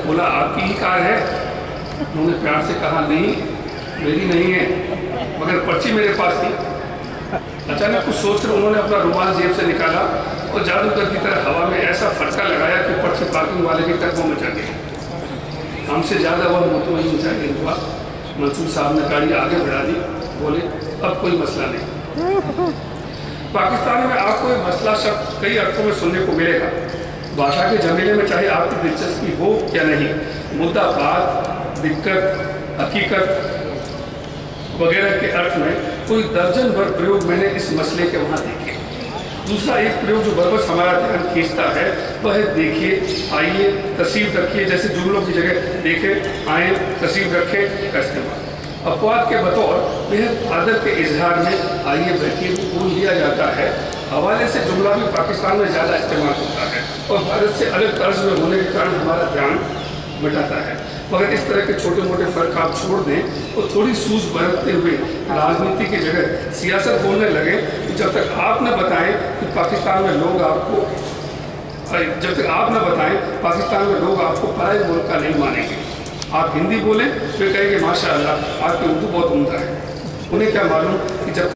बोला आपकी ही कार है? उन्होंने प्यार से कहा नहीं मेरी नहीं है, मगर पर्ची मेरे पास थी। अचानक कुछ सोचकर उन्होंने अपना रुमाल जेब से निकाला और जादूगर की तरह हवा में ऐसा फटका लगाया कि पर्ची पार्किंग वाले की तक वो मचा गई। हमसे ज़्यादा वह मुतमईन मुजाहिर हुआ। मंसूर साहब ने गाड़ी आगे बढ़ा दी, बोले अब कोई मसला नहीं। पाकिस्तान में आपको एक मसला शब्द कई अर्थों में सुनने को मिलेगा। भाषा के जमीने में चाहे आपकी दिलचस्पी हो या नहीं, मुद्दा बात, दिक्कत, हकीकत वगैरह के अर्थ में कोई दर्जन भर प्रयोग मैंने इस मसले के वहाँ देखे। दूसरा एक प्रयोग जो बरबस हमारा ध्यान खींचता है वह है देखिए, आइए, तस्वीर रखिए जैसे जुमलों की जगह देखे, आए, तस्वीर रखें का इस्तेमाल। अपवाद के बतौर बेहद आदर के इजहार में आइए बैठिए बोल लिया जाता है। हवाले से जुमला भी पाकिस्तान में ज़्यादा इस्तेमाल होता है और भारत से अलग तर्ज में होने के कारण हमारा ध्यान बटाता है। मगर इस तरह के छोटे मोटे फ़र्क आप छोड़ दें और थोड़ी सूझ बरतते हुए राजनीति की जगह सियासत बोलने लगे तो जब तक आप न बताएं कि पाकिस्तान में लोग आपको पराये मुल्क का नहीं मानेंगे। आप हिंदी बोलें तो कहेंगे माशाअल्लाह आपकी उर्दू बहुत उम्दा है। उन्हें क्या मालूम कि जब